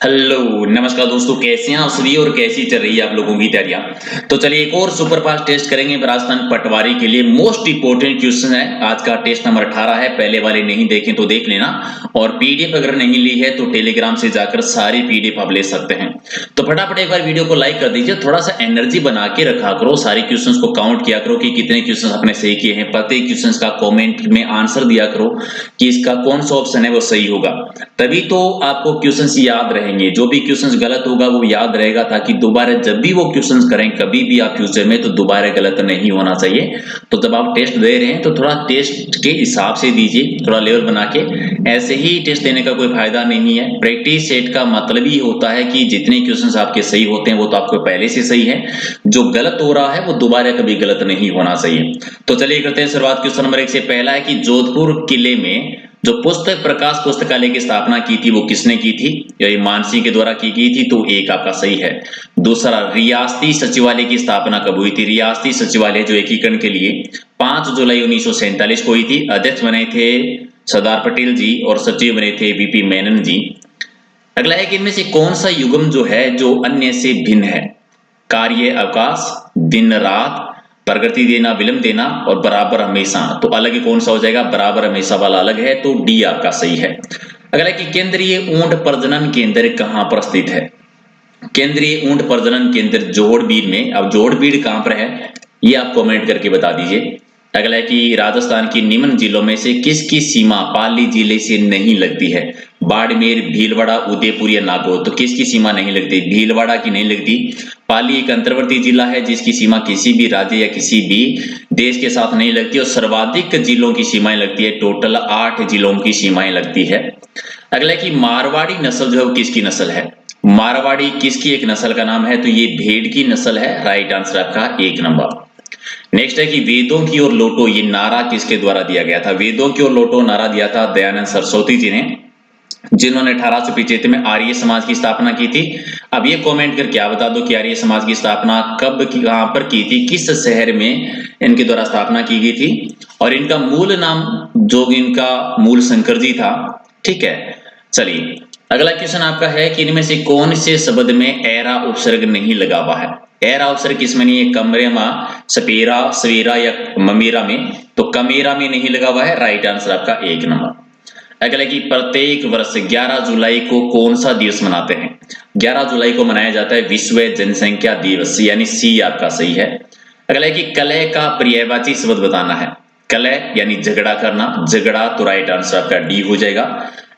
Hello नमस्कार दोस्तों, कैसे हैं आप सभी और कैसी चल रही है आप लोगों की तैयारियां। तो चलिए एक और सुपरफास्ट टेस्ट करेंगे राजस्थान पटवारी के लिए। मोस्ट इंपोर्टेंट क्वेश्चन है, आज का टेस्ट नंबर 18 है। पहले वाले नहीं देखें तो देख लेना, और पीडीएफ अगर नहीं ली है तो टेलीग्राम से जाकर सारी पीडीएफ आप ले सकते हैं। तो फटाफट एक बार वीडियो को लाइक कर दीजिए, थोड़ा सा एनर्जी बना के रखा करो, सारे क्वेश्चंस को काउंट किया करो कि कितने क्वेश्चंस आपने सही किए हैं। प्रत्येक क्वेश्चंस का कमेंट में आंसर दिया करो कि इसका कौन सा ऑप्शन है वो सही होगा, तभी तो आपको क्वेश्चंस याद रहेंगे। जो भी क्वेश्चंस गलत होगा वो याद रहेगा, ताकि दोबारा जब भी वो क्वेश्चंस करें कभी भी आप फ्यूचर में, तो दोबारा गलत नहीं होना चाहिए। तो जब आप टेस्ट दे रहे हैं तो थोड़ा टेस्ट के हिसाब से दीजिए, थोड़ा लेवल बना के। ऐसे ही टेस्ट देने का कोई फायदा नहीं है। प्रैक्टिस सेट का मतलब ही होता है कि जितने क्वेश्चंस आपके सही होते हैं वो तो आपको पहले से सही है, जो गलत हो रहा है वो दोबारा कभी गलत नहीं होना चाहिए। तो चलिए करते हैं शुरुआत। क्वेश्चन नंबर 1 से। पहला है कि जोधपुर किले में जो पुस्तक प्रकाश पुस्तकालय की स्थापना की थी वो किसने की थी? ये मानसिंह के द्वारा की गई थी, तो एक आपका सही है। दूसरा, रियासती सचिवालय की स्थापना कब हुई थी? रियासती सचिवालय जो एकीकरण के लिए 5 जुलाई 1947 को हुई थी। अध्यक्ष बने थे सरदार पटेल जी और सचिव बने थे वीपी मेनन जी। अगला है कि इनमें से कौन सा युग्म जो है जो अन्य से भिन्न है? कार्य अवकाश, दिन रात, प्रगति देना विलंब देना और बराबर हमेशा। तो अलग कौन सा हो जाएगा? बराबर हमेशा वाला अलग है, तो डी आपका सही है। अगला है कि केंद्रीय ऊंट प्रजनन केंद्र कहां पर स्थित है? केंद्रीय ऊंट प्रजनन केंद्र जोड़बीड़ में। अब जोड़बीड़ कहां पर है ये आप कमेंट करके बता दीजिए। अगला है कि राजस्थान की निम्न जिलों में से किसकी सीमा पाली जिले से नहीं लगती है? बाड़मेर, भीलवाड़ा, उदयपुर या नागौर। तो किसकी सीमा नहीं लगती? भीलवाड़ा की नहीं लगती। पाली एक अंतर्वर्ती जिला है जिसकी सीमा किसी भी राज्य या किसी भी देश के साथ नहीं लगती, और सर्वाधिक जिलों की सीमाएं लगती है। टोटल 8 जिलों की सीमाएं लगती है। अगला है कि मारवाड़ी नस्ल जो है वो किसकी नस्ल है? मारवाड़ी किसकी एक नस्ल का नाम है? तो ये भेड़ की नस्ल है। राइट आंसर आपका 1 नंबर। नेक्स्ट है कि वेदों की ओर लौटो, ये नारा किसके द्वारा दिया गया था? वेदों की ओर लौटो नारा दिया था दयानंद सरस्वती जी ने, जिन्होंने 1875 में आर्य समाज की स्थापना की थी। अब ये कमेंट करके क्या बता दो कि आर्य समाज की स्थापना कब कहां पर की थी, किस शहर में इनके द्वारा स्थापना की गई थी। और इनका मूल नाम जो इनका मूल शंकर जी था। ठीक है, चलिए अगला क्वेश्चन आपका है कि इनमें से कौन से शब्द में एरा उपसर्ग नहीं लगा हुआ है? एरा उपसर्ग किसमें नहीं है? कमरे में, सपेरा, सवेरा या ममेरा में। तो कमेरा में नहीं लगा हुआ है। राइट आंसर आपका 1 नंबर। अगला कि प्रत्येक वर्ष 11 जुलाई को कौन सा दिवस मनाते हैं? 11 जुलाई को मनाया जाता है विश्व जनसंख्या दिवस, यानी सी आपका सही है। अगला कि कलह का पर्यायवाची शब्द बताना है। कलह यानी झगड़ा करना, झगड़ा, तो राइट आंसर आपका डी हो जाएगा।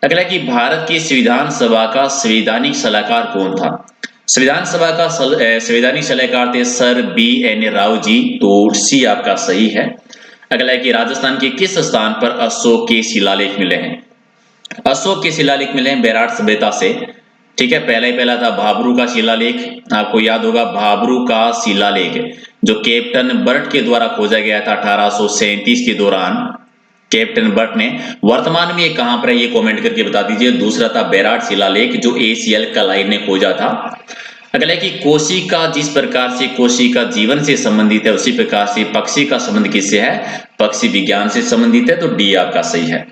अगला कि भारत की संविधान सभा का संवैधानिक सलाहकार कौन था? संविधान सभा का संवैधानिक सलाहकार थे सर BN राव जी, तो सी आपका सही है। अगला है कि राजस्थान के किस स्थान पर अशोक के शिलालेख मिले हैं? अशोक के शिलालेख मिले हैं बैराट सभ्यता से। ठीक है, पहला ही पहला था भाबरू का शिलालेख, आपको याद होगा भाबरू का शिलालेख, जो कैप्टन बर्ट के द्वारा खोजा गया था 1837 के दौरान। कैप्टन बर्ट ने। वर्तमान में ये कहां पर है ये कमेंट करके बता दीजिए। दूसरा था बैराट शिलालेख, जो ACL कलाई ने खोजा था। अगला है कि कोशिका जिस प्रकार से कोशिका जीवन से संबंधित है, उसी प्रकार से पक्षी का संबंध किससे है? पक्षी विज्ञान से संबंधित है, तो डी आपका सही है।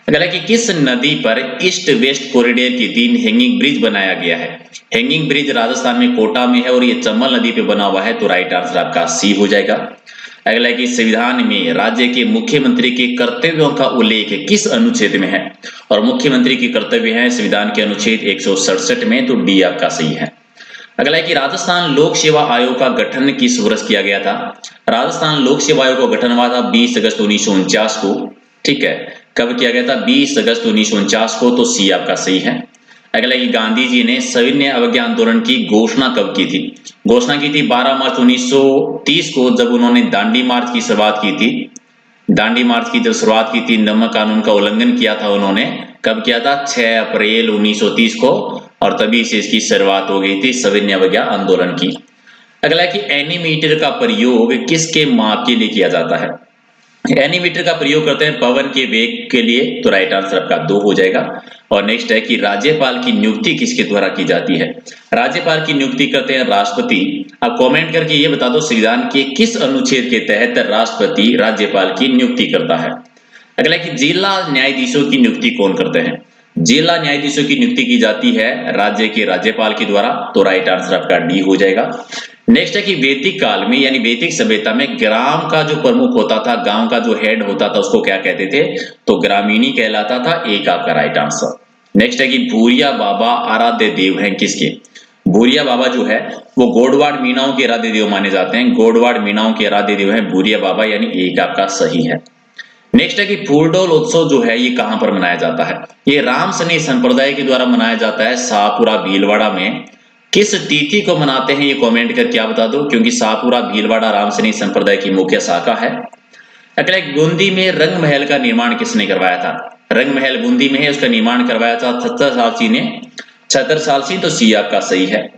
अगला कि किस नदी पर ईस्ट वेस्ट कॉरिडोर के 3 हैंगिंग ब्रिज बनाया गया है? हैंगिंग ब्रिज राजस्थान में कोटा में है और ये चंबल नदी पे बना हुआ है, तो राइट आंसर आपका सी हो जाएगा। अगला कि संविधान में राज्य के मुख्यमंत्री के कर्तव्यों का उल्लेख किस अनुच्छेद में है? और मुख्यमंत्री के कर्तव्य है संविधान के अनुच्छेद 167 में, तो डी आपका सही है। अगला है कि राजस्थान लोक सेवा आयोग का गठन किस वर्ष किया गया था? राजस्थान लोक सेवा आयोग का गठन हुआ था 20 अगस्त 1949 को। ठीक है, कब किया गया था? 20 अगस्त 1949 को, तो सी आपका सही है। अगला कि गांधी जी ने सविनय अवज्ञा आंदोलन की घोषणा कब की थी? घोषणा की थी 12 मार्च 1930 को, जब उन्होंने दांडी मार्च की शुरुआत की थी। दांडी मार्च की जब शुरुआत की थी, नमक कानून का उल्लंघन किया था उन्होंने। कब किया था? 6 अप्रैल 1930 को, और तभी से इसकी शुरुआत हो गई थी सविनय अवज्ञा आंदोलन की। अगला कि एनीमीटर का प्रयोग किसके माप के लिए किया जाता है? एनीमीटर का प्रयोग करते हैं पवन के वेग के लिए, तो राइट आंसर आपका 2 हो जाएगा। और नेक्स्ट है कि राज्यपाल की नियुक्ति किसके द्वारा की जाती है? राज्यपाल की नियुक्ति करते हैं राष्ट्रपति। आप कमेंट करके ये बता दो संविधान के किस अनुच्छेद के तहत राष्ट्रपति राज्यपाल की नियुक्ति करता है। अगला कि जिला न्यायाधीशों की नियुक्ति कौन करते हैं? जिला न्यायाधीशों की नियुक्ति की जाती है राज्य के राज्यपाल के द्वारा, तो राइट आंसर आपका डी हो जाएगा। नेक्स्ट है कि वैदिक काल में यानी वैदिक सभ्यता में ग्राम का जो प्रमुख होता था, गांव का जो हेड होता था, उसको क्या कहते थे, तो ग्रामीणी कहलाता था, एक आपका राइट आंसर। नेक्स्ट है कि भूरिया बाबा आराध्य देव हैं किसके, भूरिया बाबा जो है वो गोडवाड़ मीणाओं के आराध्य देव माने जाते हैं, गोडवाड़ मीणाओं के आराध्य देव हैं भूरिया बाबा, यानी एक आपका सही है। नेक्स्ट है कि फूलडोल उत्सव जो है ये कहां पर मनाया जाता है, ये राम सनी संप्रदाय के द्वारा मनाया जाता है शाहपुरा भीलवाड़ा में। किस तिथि को मनाते हैं ये कमेंट करके आप बता दो, क्योंकि शाहपुरा भीलवाड़ा राम सनी संप्रदाय की मुख्य शाखा है। अगला बूंदी में रंग महल का निर्माण किसने करवाया था, रंग महल बूंदी में है, उसका निर्माण करवाया था छत्रसाल ने, छत्रसाल सिंह, तो सी आपका सही है।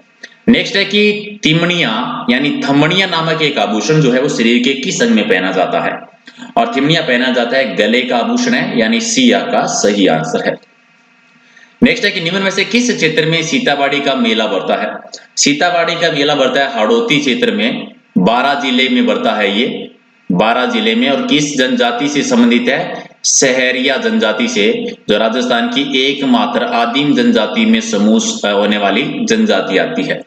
नेक्स्ट है कि तिमणिया यानी थमणिया नामक एक आभूषण जो है वो शरीर के किस अंग में पहना जाता है, और थिमनिया पहना जाता है गले का आभूषण है, यानी सी आपका सही आंसर है। नेक्स्ट है कि निम्न में से किस क्षेत्र में सीताबाड़ी का मेला बढ़ता है, सीताबाड़ी का मेला बढ़ता है हाड़ौती क्षेत्र में, 12 जिले में बढ़ता है ये, 12 जिले में, और किस जनजाति से संबंधित है, सहरिया जनजाति से, जो राजस्थान की एकमात्र आदिम जनजाति में समूह होने वाली जनजाति आती है।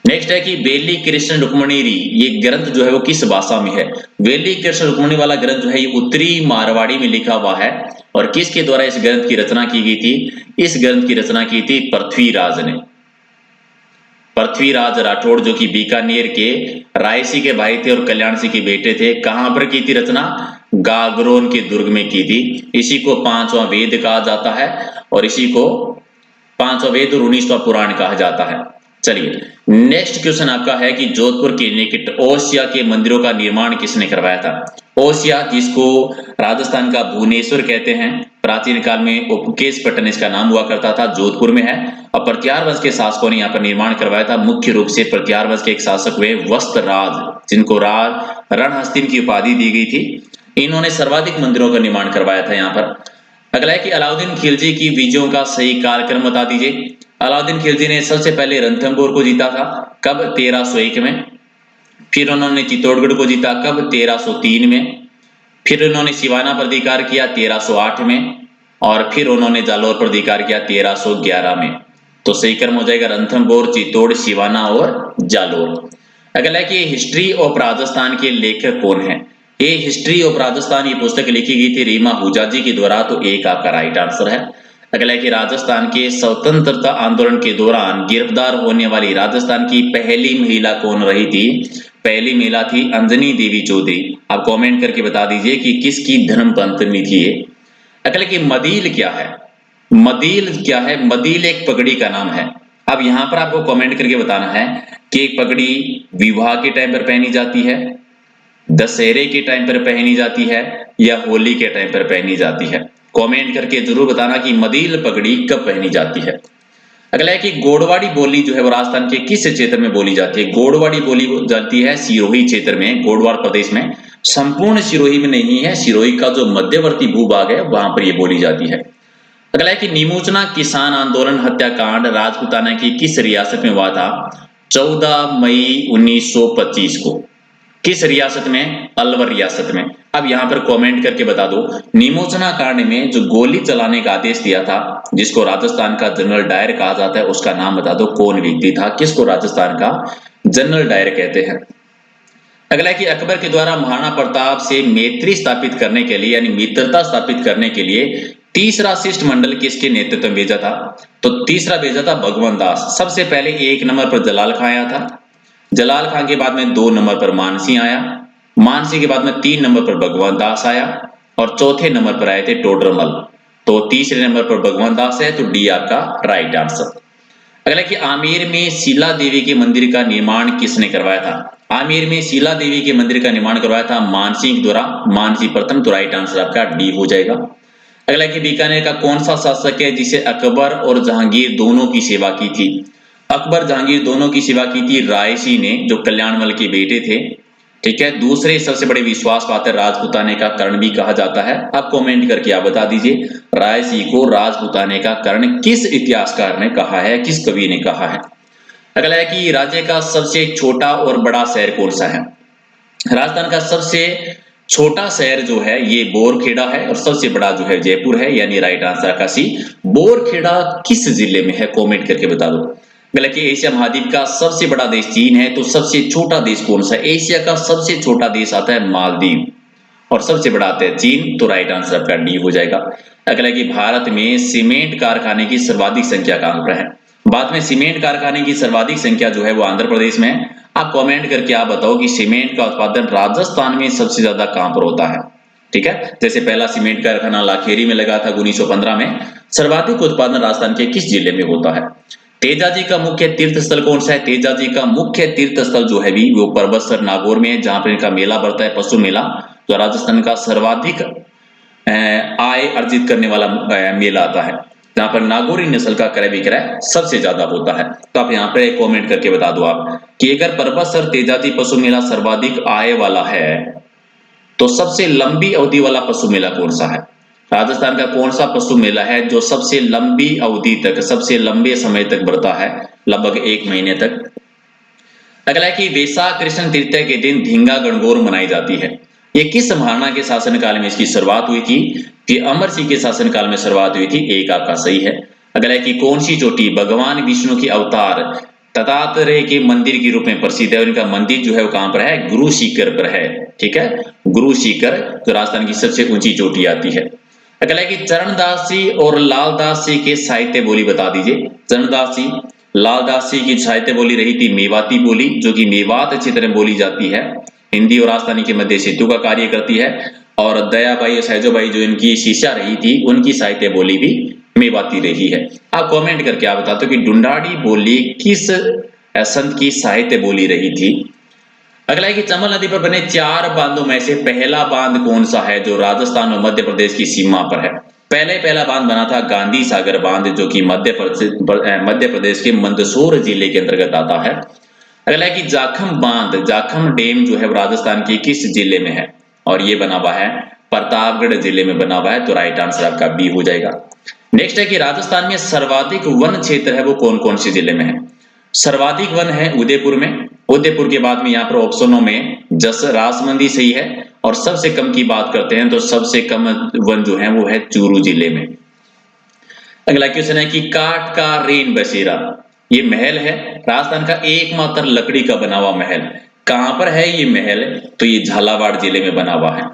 नेक्स्ट है कि बेली कृष्ण रुक्मणी, ये ग्रंथ जो है वो किस भाषा में है, बेली कृष्ण रुक्मणी वाला ग्रंथ जो है ये उत्तरी मारवाड़ी में लिखा हुआ है, और किसके द्वारा इस ग्रंथ की रचना की गई थी, इस ग्रंथ की रचना की थी पृथ्वीराज ने, पृथ्वीराज राठौड़, जो कि बीकानेर के रायसी के भाई थे और कल्याण सिंह के बेटे थे। कहां पर की थी रचना, गागरोन के दुर्ग में की थी। इसी को 5वां वेद कहा जाता है, और इसी को 5वां वेद और 19वां पुराण कहा जाता है। चलिए नेक्स्ट क्वेश्चन आपका है कि जोधपुर के निकट ओसिया के मंदिरों का निर्माण किसने करवाया था, ओसिया जिसको राजस्थान का भुवनेश्वर कहते हैं, प्राचीन काल में उपकेश पट्टन इसका नाम हुआ करता था, जोधपुर में है, और प्रत्यार वंश के शासकों ने यहाँ पर निर्माण करवाया था। मुख्य रूप से प्रत्यार वंश के एक शासक हुए वस्त्रराज, जिनको रणहस्तिन की उपाधि दी गई थी। इन्होंने सर्वाधिक मंदिरों का निर्माण करवाया था यहाँ पर। अगला है कि अलाउद्दीन खिलजी की विजयों का सही कालक्रम बता दीजिए। अलाउद्दीन खिलजी ने सबसे पहले रणथंभौर को जीता था, कब, 1301 में। फिर उन्होंने चित्तौड़गढ़ को जीता, कब, 1303 में। फिर उन्होंने सिवाना पर अधिकार किया 1308 में, और फिर उन्होंने जालौर पर अधिकार किया 1311 में। तो सही क्रम हो जाएगा रणथंभौर, चित्तौड़, सिवाना और जालौर। अगला है कि हिस्ट्री ऑफ राजस्थान के लेखक कौन है, ये हिस्ट्री ऑफ राजस्थान ये पुस्तक लिखी गई थी रीमा हुजा जी के द्वारा, तो एक आपका राइट आंसर है। अगला है कि राजस्थान के स्वतंत्रता आंदोलन के दौरान गिरफ्तार होने वाली राजस्थान की पहली महिला कौन रही थी, पहली महिला थी अंजनी देवी चौधरी। आप कमेंट करके बता दीजिए कि किसकी धर्म पत्नी थी ये। अगला कि मदील क्या है, मदील क्या है, मदील एक पगड़ी का नाम है। अब यहाँ पर आपको कमेंट करके बताना है कि एक पगड़ी विवाह के टाइम पर पहनी जाती है, दशहरे के टाइम पर पहनी जाती है, या होली के टाइम पर पहनी जाती है। कमेंट करके जरूर बताना कि मदील पगड़ी कब पहनी जाती है। अगला है कि गोडवाड़ी बोली जो है वो राजस्थान के किस क्षेत्र में बोली जाती है, गोडवाड़ी बोली जाती है सिरोही क्षेत्र में, गोडवाड़ प्रदेश में, संपूर्ण सिरोही में नहीं है, सिरोही का जो मध्यवर्ती भूभाग है वहां पर यह बोली जाती है। अगला है कि निमोचना किसान आंदोलन हत्याकांड राजपूताना की किस रियासत में हुआ था, 14 मई 1925 को, किस रियासत में, अलवर रियासत में। अब यहां पर कमेंट करके बता दो, निमोचना कांड में जो गोली चलाने का आदेश दिया था, जिसको राजस्थान का जनरल डायर कहा जाता है, उसका नाम बता दो, कौन व्यक्ति था, किसको राजस्थान का जनरल डायर कहते हैं। अगला कि अकबर के द्वारा महाराणा प्रताप से मैत्री स्थापित करने के लिए यानी मित्रता स्थापित करने के लिए तीसरा शिष्टमंडल किसके नेतृत्व में भेजा था, तो तीसरा भेजा था भगवंत दास। सबसे पहले 1 नंबर पर जलाल खां आया था, जलाल खां के बाद में 2 नंबर पर मानसिंह आया, मानसिंह के बाद में 3 नंबर पर भगवंत दास आया, और चौथे नंबर पर आए थे टोडरमल। तो तीसरे नंबर पर भगवंत दास है, तो डी आपका राइट आंसर। अगला कि आमेर में शीला देवी के मंदिर का निर्माण किसने करवाया था, आमेर में शीला देवी के मंदिर का निर्माण करवाया था मानसिंह द्वारा, मानसिंह प्रथम, तो राइट आंसर आपका डी हो जाएगा। अगला कि बीकानेर का कौन सा शासक है जिसे अकबर और जहांगीर दोनों की सेवा की थी, अकबर जहांगीर दोनों की सेवा की थी रायसी ने, जो कल्याणमल के बेटे थे। ठीक है, दूसरे सबसे बड़े विश्वास पात्र राजपूताने का कर्ण भी कहा जाता है। आप कमेंट करके आप बता दीजिए रायसी को राजपूताने का कर्ण किस इतिहासकार ने कहा है, किस कवि ने कहा है। अगला है कि राज्य का सबसे छोटा और बड़ा शहर कौन सा है, राजस्थान का सबसे छोटा शहर जो है ये बोरखेड़ा है और सबसे बड़ा जो है जयपुर है, यानी राइट आंसर आपका सी। बोरखेड़ा किस जिले में है, कमेंट करके बता दो। गलत कि एशिया महाद्वीप का सबसे बड़ा देश चीन है, तो सबसे छोटा देश कौन सा? एशिया का सबसे छोटा देश आता है मालदीव और सबसे बड़ा आता है चीन, तो राइट आंसर आपका डी हो जाएगा। अगला कि भारत में सीमेंट कारखाने की सर्वाधिक संख्या कहां पर है? बाद में सीमेंट कारखाने की सर्वाधिक संख्या जो है वो आंध्र प्रदेश में है। आप कमेंट करके आप बताओ कि सीमेंट का उत्पादन राजस्थान में सबसे ज्यादा कहां पर होता है। ठीक है, जैसे पहला सीमेंट कारखाना लाखेरी में लगा था 1915 में। सर्वाधिक उत्पादन राजस्थान के किस जिले में होता है? तेजाजी का मुख्य तीर्थ स्थल कौन सा है? तेजाजी का मुख्य तीर्थ स्थल जो है भी वो परबतसर नागौर में है, जहां पर इनका मेला बढ़ता है, पशु मेला, जो राजस्थान का सर्वाधिक आय अर्जित करने वाला मेला आता है, जहां पर नागौरी नस्ल का क्रय विक्रय सबसे ज्यादा होता है। तो आप यहाँ पे कमेंट करके बता दो आप कि अगर परबतसर तेजाजी पशु मेला सर्वाधिक आय वाला है तो सबसे लंबी अवधि वाला पशु मेला कौन सा है? राजस्थान का कौन सा पशु मेला है जो सबसे लंबी अवधि तक, सबसे लंबे समय तक बढ़ता है, लगभग 1 महीने तक? अगला है कि वैशाख कृष्ण तृतीया के दिन धींगा गणगौर मनाई जाती है। ये किस महाराणा के शासनकाल में इसकी शुरुआत हुई थी? कि अमर सिंह के शासनकाल में शुरुआत हुई थी, एक आपका सही है। अगला है कि कौन सी चोटी भगवान विष्णु की अवतार दत्तात्रेय के मंदिर के रूप में प्रसिद्ध है? उनका मंदिर जो है वो कहां पर है? गुरु शिखर पर है। ठीक है, गुरु शिखर जो राजस्थान की सबसे ऊंची चोटी आती है। अगला है कि चरणदास जी और लालदास जी के साहित्य बोली बता दीजिए। चरणदास जी, लालदास जी की साहित्य बोली रही थी मेवाती बोली, जो कि मेवात क्षेत्र में बोली जाती है, हिंदी और राजस्थानी के मध्य सेतु का कार्य करती है। और दयाबाई और सहजोबाई जो इनकी शिष्या रही थी, उनकी साहित्य बोली भी मेवाती रही है। आप कमेंट करके आप बताते हो कि ढूंढाड़ी बोली किस संत की साहित्य बोली रही थी। अगला है कि चंबल नदी पर बने 4 बांधों में से पहला बांध कौन सा है जो राजस्थान और मध्य प्रदेश की सीमा पर है? पहला बांध बना था गांधी सागर बांध, जो कि मध्य प्रदेश के मंदसौर जिले के अंतर्गत आता है। अगला है कि जाखम बांध, जाखम डैम जो है राजस्थान के किस जिले में है? और ये बना हुआ है प्रतापगढ़ जिले में बना हुआ है, तो राइट आंसर आपका बी हो जाएगा। नेक्स्ट है कि राजस्थान में सर्वाधिक वन क्षेत्र है वो कौन कौन से जिले में है? सर्वाधिक वन है उदयपुर में। उदयपुर के बाद में यहाँ पर ऑप्शनों में राजमंदी सही है, और सबसे कम की बात करते हैं तो सबसे कम वन जो है वो है चूरू जिले में। अगला क्वेश्चन है कि काठ का रेन बसेरा, ये महल है राजस्थान का एकमात्र लकड़ी का बना हुआ महल, कहां पर है ये महल? तो ये झालावाड़ जिले में बना हुआ है।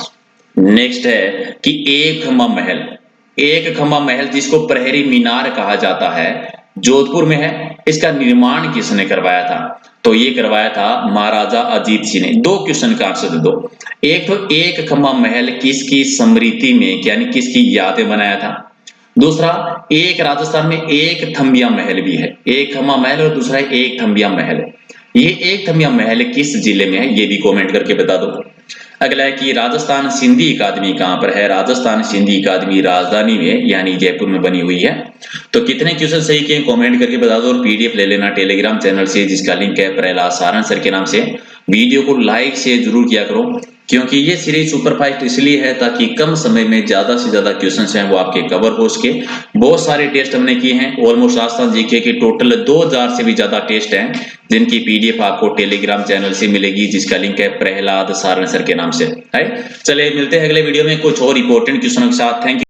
नेक्स्ट है कि एक खंबा महल, एक खंबा महल जिसको प्रहरी मीनार कहा जाता है, जोधपुर में है। इसका निर्माण किसने करवाया था? तो ये करवाया था महाराजा अजीत सिंह ने। 2 क्वेश्चन का आंसर दे दो। एक तो एक खंबा महल किसकी स्मृति में, यानी किसकी याद में बनाया था? दूसरा, एक राजस्थान में एक थंबिया महल भी है, एक खंबा महल और दूसरा एक थंबिया महल। ये एक थंबिया महल किस जिले में है, ये भी कमेंट करके बता दो। अगला है कि राजस्थान सिंधी अकादमी कहां पर है? राजस्थान सिंधी अकादमी राजधानी में यानी जयपुर में बनी हुई है। तो कितने क्वेश्चन सही किए कमेंट करके बता दो, और पीडीएफ ले लेना टेलीग्राम चैनल से, जिसका लिंक है प्रहलाद सारंग सर के नाम से। वीडियो को लाइक से जरूर किया करो, क्योंकि ये सीरीज सुपरफास्ट इसलिए है ताकि कम समय में ज्यादा से ज्यादा क्वेश्चंस हैं वो आपके कवर हो सके। बहुत सारे टेस्ट हमने किए हैं, ऑलमोस्ट राजस्थान जीके के टोटल 2000 से भी ज्यादा टेस्ट हैं, जिनकी पीडीएफ आपको टेलीग्राम चैनल से मिलेगी, जिसका लिंक है प्रहलाद सारंग सर के नाम से है। चलिए मिलते हैं अगले वीडियो में कुछ और इंपॉर्टेंट क्वेश्चनों के साथ। Thank you.